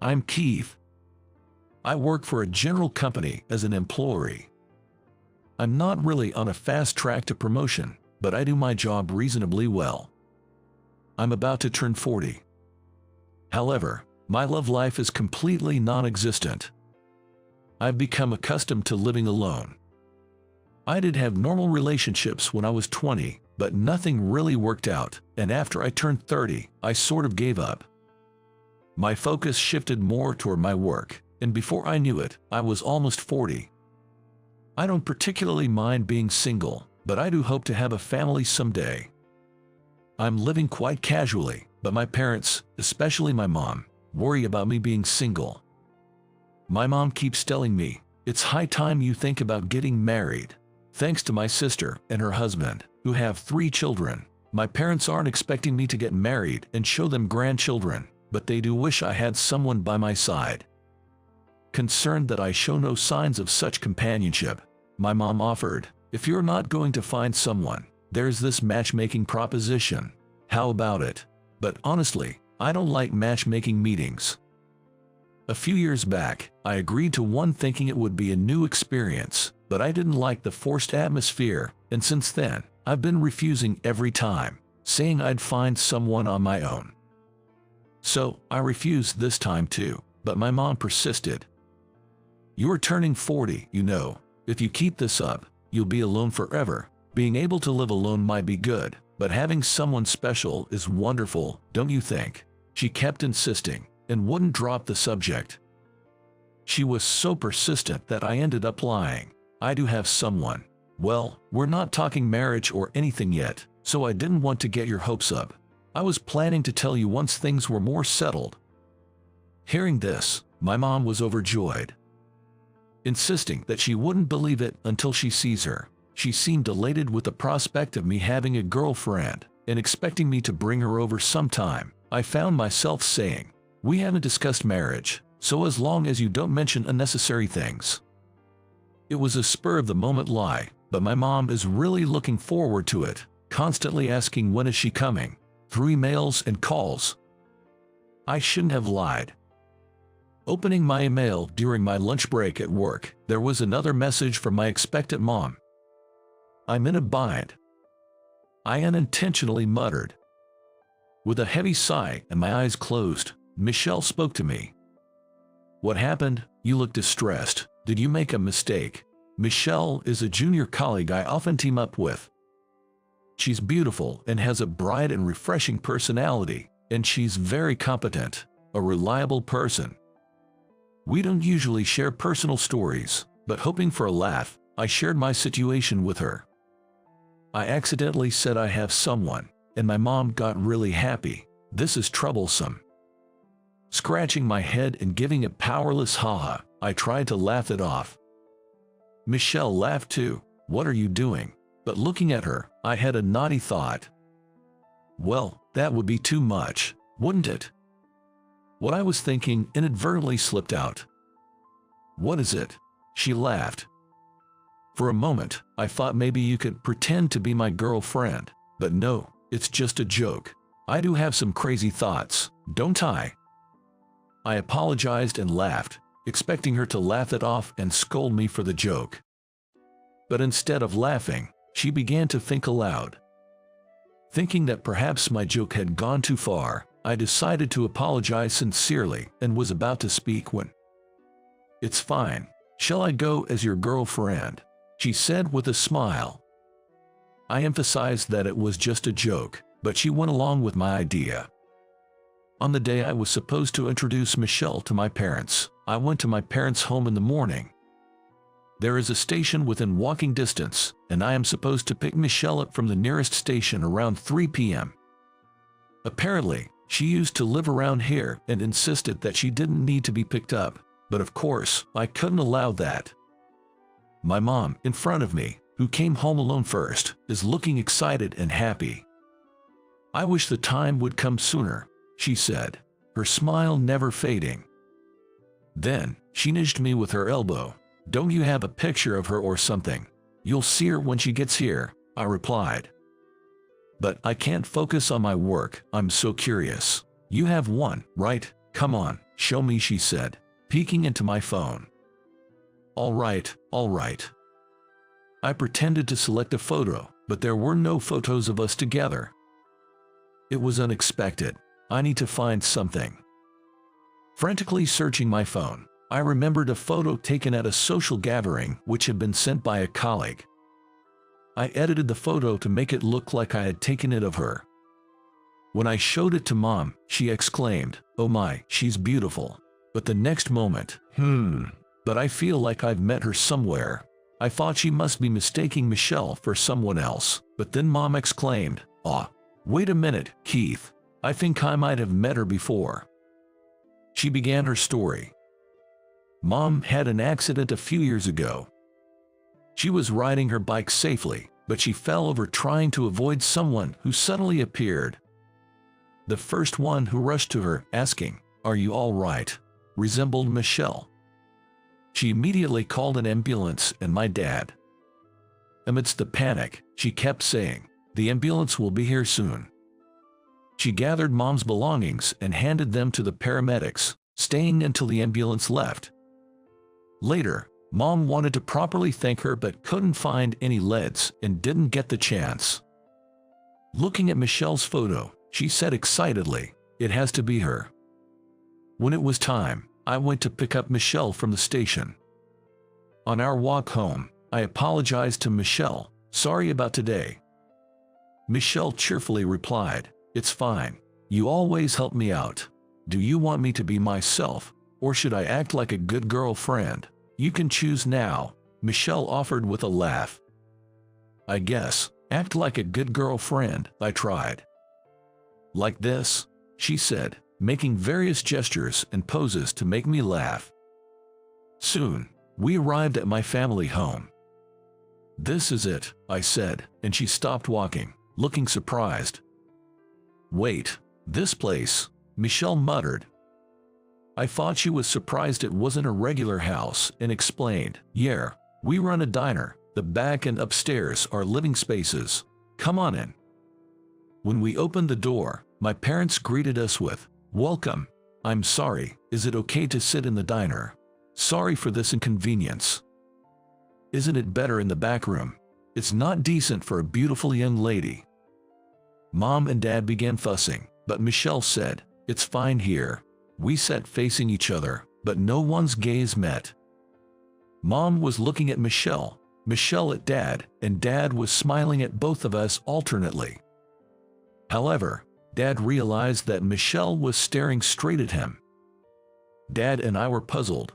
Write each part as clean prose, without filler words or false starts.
I'm Keith. I work for a general company as an employee. I'm not really on a fast track to promotion, but I do my job reasonably well. I'm about to turn 40. However, my love life is completely non-existent. I've become accustomed to living alone. I did have normal relationships when I was 20, but nothing really worked out, and after I turned 30, I sort of gave up. My focus shifted more toward my work, and before I knew it, I was almost 40. I don't particularly mind being single, but I do hope to have a family someday. I'm living quite casually, but my parents, especially my mom, worry about me being single. My mom keeps telling me, it's high time you think about getting married. Thanks to my sister and her husband, who have 3 children, my parents aren't expecting me to get married and show them grandchildren, but they do wish I had someone by my side. Concerned that I show no signs of such companionship, my mom offered, if you're not going to find someone, there's this matchmaking proposition. How about it? But honestly, I don't like matchmaking meetings. A few years back, I agreed to one thinking it would be a new experience, but I didn't like the forced atmosphere, and since then, I've been refusing every time, saying I'd find someone on my own. So, I refused this time too, but my mom persisted. You're turning 40, you know. If you keep this up, you'll be alone forever. Being able to live alone might be good, but having someone special is wonderful, don't you think? She kept insisting, and wouldn't drop the subject. She was so persistent that I ended up lying. I do have someone. Well, we're not talking marriage or anything yet, so I didn't want to get your hopes up. I was planning to tell you once things were more settled. Hearing this, my mom was overjoyed, insisting that she wouldn't believe it until she sees her. She seemed elated with the prospect of me having a girlfriend and expecting me to bring her over sometime. I found myself saying, we haven't discussed marriage, so as long as you don't mention unnecessary things. It was a spur-of-the-moment lie, but my mom is really looking forward to it, constantly asking when is she coming, through emails and calls. I shouldn't have lied. Opening my email during my lunch break at work, there was another message from my expectant mom. I'm in a bind. I unintentionally muttered. With a heavy sigh and my eyes closed, Michelle spoke to me. What happened? You look distressed. Did you make a mistake? Michelle is a junior colleague I often team up with. She's beautiful and has a bright and refreshing personality, and she's very competent, a reliable person. We don't usually share personal stories, but hoping for a laugh, I shared my situation with her. I accidentally said I have someone, and my mom got really happy. This is troublesome. Scratching my head and giving a powerless ha-ha, I tried to laugh it off. Michelle laughed too. What are you doing? But looking at her, I had a naughty thought. Well, that would be too much, wouldn't it? What I was thinking inadvertently slipped out. What is it? She laughed. For a moment, I thought maybe you could pretend to be my girlfriend, but no, it's just a joke. I do have some crazy thoughts, don't I? I apologized and laughed, expecting her to laugh it off and scold me for the joke. But instead of laughing, she began to think aloud. Thinking that perhaps my joke had gone too far, I decided to apologize sincerely and was about to speak when, "It's fine. Shall I go as your girlfriend?" she said with a smile. I emphasized that it was just a joke, but she went along with my idea. On the day I was supposed to introduce Michelle to my parents, I went to my parents' home in the morning. There is a station within walking distance, and I am supposed to pick Michelle up from the nearest station around 3 p.m. Apparently, she used to live around here and insisted that she didn't need to be picked up, but of course, I couldn't allow that. My mom, in front of me, who came home alone first, is looking excited and happy. "I wish the time would come sooner," she said, her smile never fading. Then, she nudged me with her elbow. "Don't you have a picture of her or something? You'll see her when she gets here," I replied. "But I can't focus on my work, I'm so curious." "You have one, right? Come on, "Show me," she said, peeking into my phone. All right. I pretended to select a photo, but there were no photos of us together. It was unexpected. I need to find something. Frantically searching my phone, I remembered a photo taken at a social gathering which had been sent by a colleague. I edited the photo to make it look like I had taken it of her. When I showed it to Mom, she exclaimed, "Oh my, she's beautiful." But the next moment, but I feel like I've met her somewhere. I thought she must be mistaking Michelle for someone else, but then Mom exclaimed, "Ah, wait a minute, Keith. I think I might have met her before." She began her story. Mom had an accident a few years ago. She was riding her bike safely, but she fell over trying to avoid someone who suddenly appeared. The first one who rushed to her, asking, "Are you all right?" resembled Michelle. She immediately called an ambulance and my dad. Amidst the panic, she kept saying, "The ambulance will be here soon." She gathered Mom's belongings and handed them to the paramedics, staying until the ambulance left. Later, Mom wanted to properly thank her but couldn't find any leads and didn't get the chance. Looking at Michelle's photo, she said excitedly, "It has to be her." When it was time, I went to pick up Michelle from the station. On our walk home, I apologized to Michelle, "Sorry about today." Michelle cheerfully replied, "It's fine. You always help me out. Do you want me to be myself, or should I act like a good girlfriend? You can choose now," Michelle offered with a laugh. "I guess, act like a good girlfriend," I tried. "Like this," she said, making various gestures and poses to make me laugh. Soon, we arrived at my family home. "This is it," I said, and she stopped walking, looking surprised. "Wait, this place," Michelle muttered. I thought she was surprised it wasn't a regular house and explained, "Yeah, we run a diner. The back and upstairs are living spaces. Come on in." When we opened the door, my parents greeted us with, "Welcome. I'm sorry, is it okay to sit in the diner? Sorry for this inconvenience. Isn't it better in the back room? It's not decent for a beautiful young lady." Mom and Dad began fussing, but Michelle said, "It's fine here." We sat facing each other, but no one's gaze met. Mom was looking at Michelle, Michelle at Dad, and Dad was smiling at both of us alternately. However, Dad realized that Michelle was staring straight at him. Dad and I were puzzled.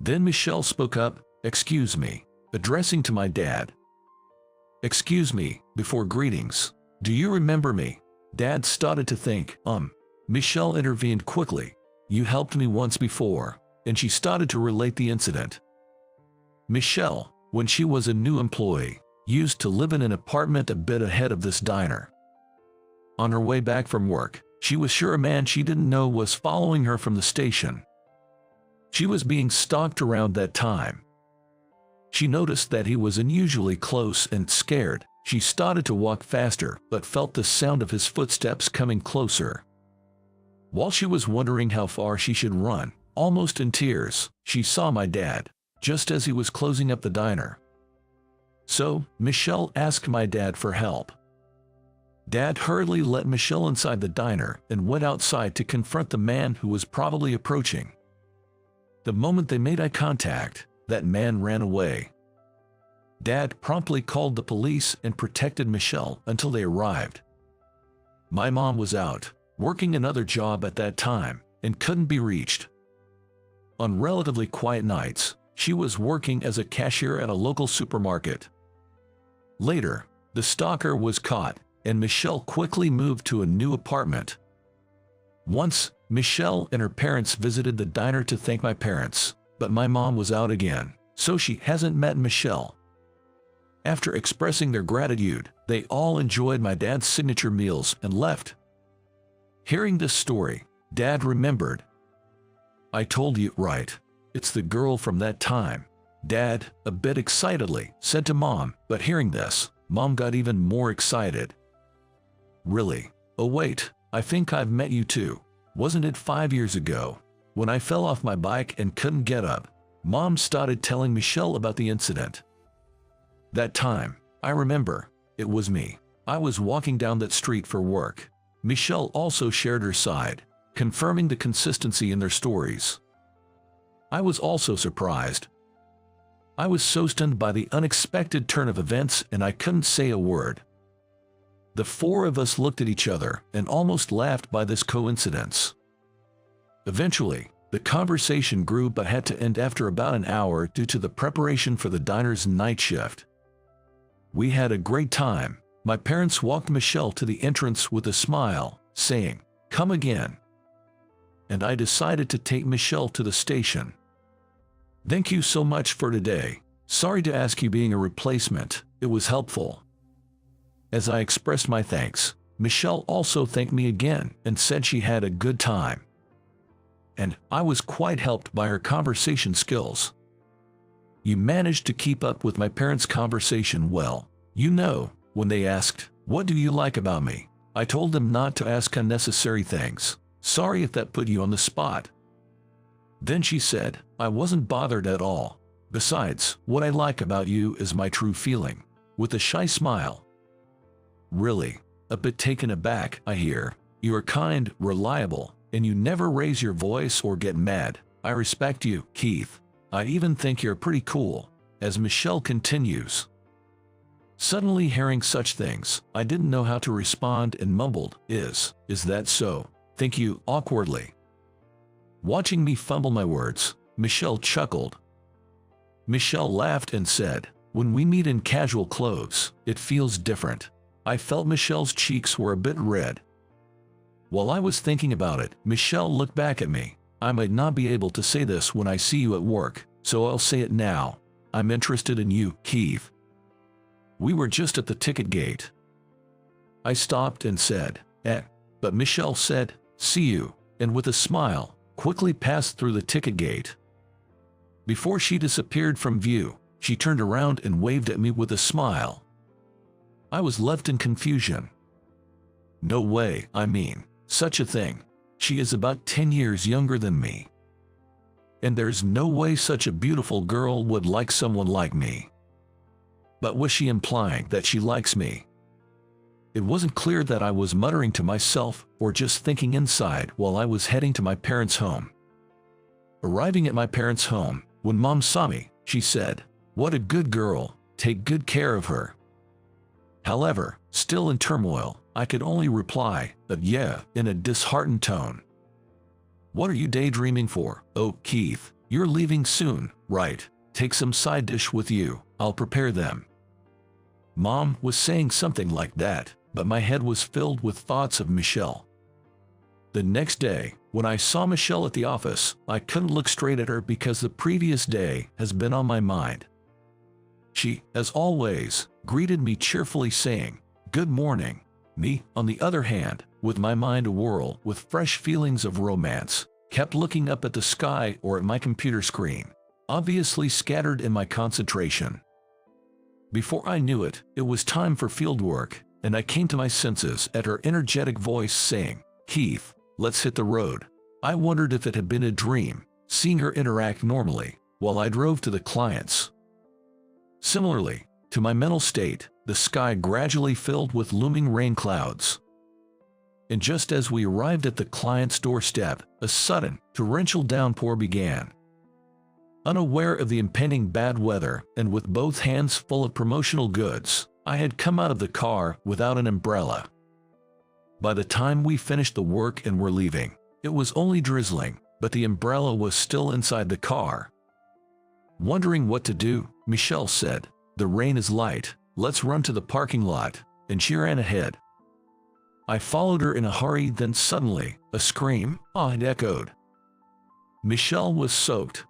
Then Michelle spoke up, "Excuse me," addressing to my dad. "Excuse me," before greetings. "Do you remember me?" Dad started to think, Michelle intervened quickly. "You helped me once before," and she started to relate the incident. Michelle, when she was a new employee, used to live in an apartment a bit ahead of this diner. On her way back from work, she was sure a man she didn't know was following her from the station. She was being stalked around that time. She noticed that he was unusually close and scared. She started to walk faster but felt the sound of his footsteps coming closer. While she was wondering how far she should run, almost in tears, she saw my dad, just as he was closing up the diner. So, Michelle asked my dad for help. Dad hurriedly let Michelle inside the diner and went outside to confront the man who was probably approaching. The moment they made eye contact, that man ran away. Dad promptly called the police and protected Michelle until they arrived. My mom was out, working another job at that time, and couldn't be reached. On relatively quiet nights, she was working as a cashier at a local supermarket. Later, the stalker was caught, and Michelle quickly moved to a new apartment. Once, Michelle and her parents visited the diner to thank my parents, but my mom was out again, so she hasn't met Michelle. After expressing their gratitude, they all enjoyed my dad's signature meals and left. Hearing this story, Dad remembered. "I told you right. It's the girl from that time," Dad, a bit excitedly, said to Mom, but hearing this, Mom got even more excited. "Really? Oh wait, I think I've met you too. Wasn't it 5 years ago?" When I fell off my bike and couldn't get up, Mom started telling Michelle about the incident. That time, I remember, it was me. I was walking down that street for work. Michelle also shared her side, confirming the consistency in their stories. I was also surprised. I was so stunned by the unexpected turn of events and I couldn't say a word. The four of us looked at each other and almost laughed by this coincidence. Eventually, the conversation grew but had to end after about an hour due to the preparation for the diner's night shift. We had a great time. My parents walked Michelle to the entrance with a smile, saying, "Come again." And I decided to take Michelle to the station. "Thank you so much for today. Sorry to ask you being a replacement, it was helpful." As I expressed my thanks, Michelle also thanked me again and said she had a good time. And I was quite helped by her conversation skills. You managed to keep up with my parents' conversation well. You know, when they asked, "What do you like about me?" I told them not to ask unnecessary things. Sorry if that put you on the spot. Then she said, "I wasn't bothered at all. Besides, what I like about you is my true feeling," with a shy smile. Really, a bit taken aback, I hear. You are kind, reliable, and you never raise your voice or get mad. I respect you, Keith. I even think you're pretty cool. As Michelle continues. Suddenly hearing such things, I didn't know how to respond and mumbled, Is that so? Thank you, awkwardly. Watching me fumble my words, Michelle chuckled. Michelle laughed and said, "When we meet in casual clothes, it feels different." I felt Michelle's cheeks were a bit red. While I was thinking about it, Michelle looked back at me. I might not be able to say this when I see you at work, so I'll say it now. I'm interested in you, Keith. We were just at the ticket gate. I stopped and said, but Michelle said, "See you," and with a smile, quickly passed through the ticket gate. Before she disappeared from view, she turned around and waved at me with a smile. I was left in confusion. No way, I mean, such a thing. She is about 10 years younger than me. And there's no way such a beautiful girl would like someone like me. But was she implying that she likes me? It wasn't clear that I was muttering to myself or just thinking inside while I was heading to my parents' home. Arriving at my parents' home, when Mom saw me, she said, "What a good girl, take good care of her." However, still in turmoil, I could only reply, "Yeah," in a disheartened tone. "What are you daydreaming for? Oh, Keith, you're leaving soon, right? Take some side dish with you, I'll prepare them." Mom was saying something like that, but my head was filled with thoughts of Michelle. The next day, when I saw Michelle at the office, I couldn't look straight at her because the previous day has been on my mind. She, as always, greeted me cheerfully saying, "Good morning." Me, on the other hand, with my mind awhirl with fresh feelings of romance, kept looking up at the sky or at my computer screen, obviously scattered in my concentration. Before I knew it, it was time for field work, and I came to my senses at her energetic voice saying, "Keith, let's hit the road." I wondered if it had been a dream, seeing her interact normally, while I drove to the clients. Similarly, to my mental state, the sky gradually filled with looming rain clouds. And just as we arrived at the client's doorstep, a sudden, torrential downpour began. Unaware of the impending bad weather and with both hands full of promotional goods, I had come out of the car without an umbrella. By the time we finished the work and were leaving, it was only drizzling, but the umbrella was still inside the car. Wondering what to do, Michelle said, "The rain is light, let's run to the parking lot," and she ran ahead. I followed her in a hurry, then suddenly, a scream, had echoed. Michelle was soaked.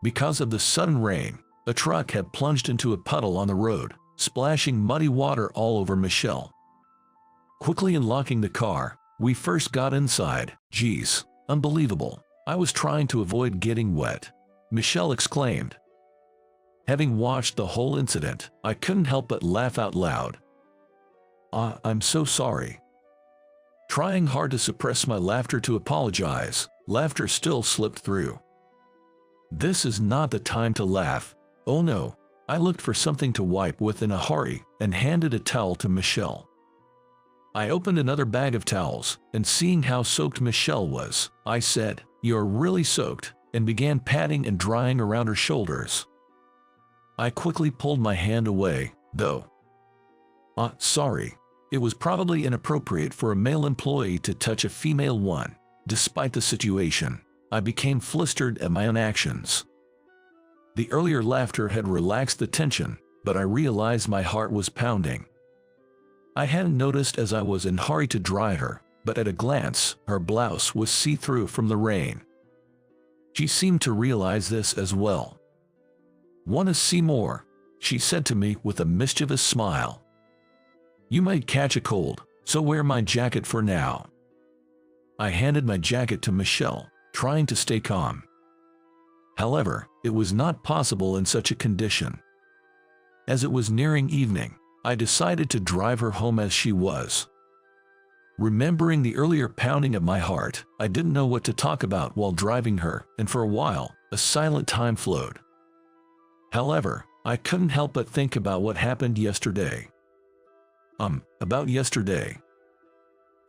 Because of the sudden rain, a truck had plunged into a puddle on the road, splashing muddy water all over Michelle. Quickly unlocking the car, we first got inside. "Geez, unbelievable. I was trying to avoid getting wet," Michelle exclaimed. Having watched the whole incident, I couldn't help but laugh out loud. I'm so sorry." Trying hard to suppress my laughter to apologize, laughter still slipped through. This is not the time to laugh. Oh no. I looked for something to wipe with in a hurry and handed a towel to Michelle. I opened another bag of towels, and seeing how soaked Michelle was, I said, "You're really soaked," and began patting and drying around her shoulders. I quickly pulled my hand away, though. Sorry. It was probably inappropriate for a male employee to touch a female one. Despite the situation, I became flustered at my own actions. The earlier laughter had relaxed the tension, but I realized my heart was pounding. I hadn't noticed as I was in a hurry to dry her, but at a glance, her blouse was see-through from the rain. She seemed to realize this as well. "Want to see more?" she said to me with a mischievous smile. "You might catch a cold, so wear my jacket for now." I handed my jacket to Michelle, trying to stay calm. However, it was not possible in such a condition. As it was nearing evening, I decided to drive her home as she was. Remembering the earlier pounding of my heart, I didn't know what to talk about while driving her, and for a while, a silent time flowed. However, I couldn't help but think about what happened yesterday. About yesterday.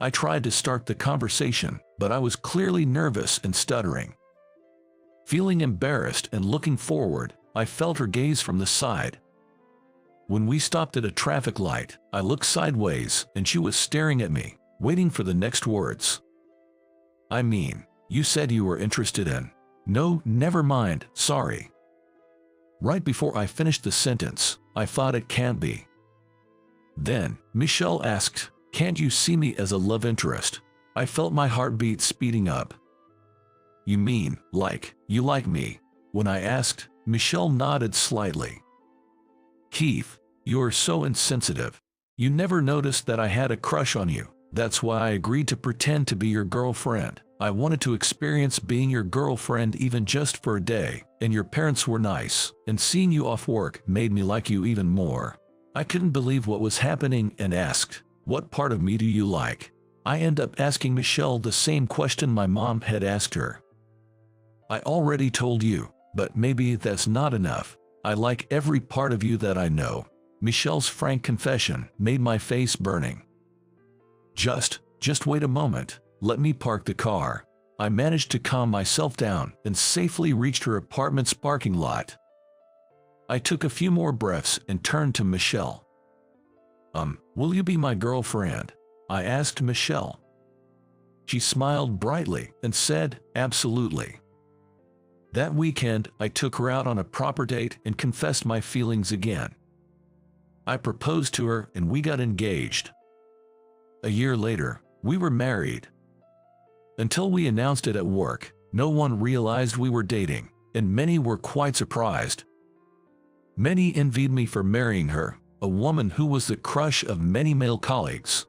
I tried to start the conversation, but I was clearly nervous and stuttering. Feeling embarrassed and looking forward, I felt her gaze from the side. When we stopped at a traffic light, I looked sideways and she was staring at me, waiting for the next words. "I mean, you said you were interested in..." "No, never mind, sorry." Right before I finished the sentence, I thought it can't be. Then, Michelle asked, "Can't you see me as a love interest?" I felt my heartbeat speeding up. "You mean, like, you like me?" When I asked, Michelle nodded slightly. "Keith, you're so insensitive. You never noticed that I had a crush on you. That's why I agreed to pretend to be your girlfriend. I wanted to experience being your girlfriend even just for a day, and your parents were nice, and seeing you off work made me like you even more." I couldn't believe what was happening and asked, "What part of me do you like?" I ended up asking Michelle the same question my mom had asked her. "I already told you, but maybe that's not enough. I like every part of you that I know." Michelle's frank confession made my face burning. Just wait a moment, let me park the car." I managed to calm myself down and safely reached her apartment's parking lot. I took a few more breaths and turned to Michelle. Will you be my girlfriend?" I asked Michelle. She smiled brightly and said, "Absolutely." That weekend, I took her out on a proper date and confessed my feelings again. I proposed to her and we got engaged. A year later, we were married. Until we announced it at work, no one realized we were dating, and many were quite surprised. Many envied me for marrying her, a woman who was the crush of many male colleagues.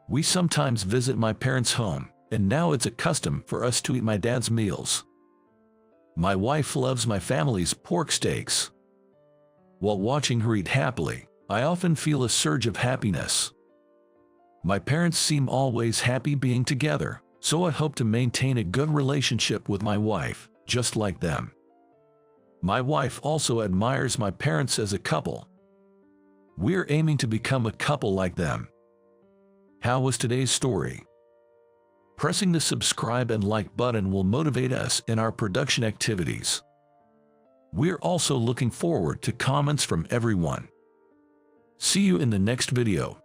We sometimes visit my parents' home, and now it's a custom for us to eat my dad's meals. My wife loves my family's pork steaks. While watching her eat happily, I often feel a surge of happiness. My parents seem always happy being together, so I hope to maintain a good relationship with my wife, just like them. My wife also admires my parents as a couple. We're aiming to become a couple like them. How was today's story? Pressing the subscribe and like button will motivate us in our production activities. We're also looking forward to comments from everyone. See you in the next video.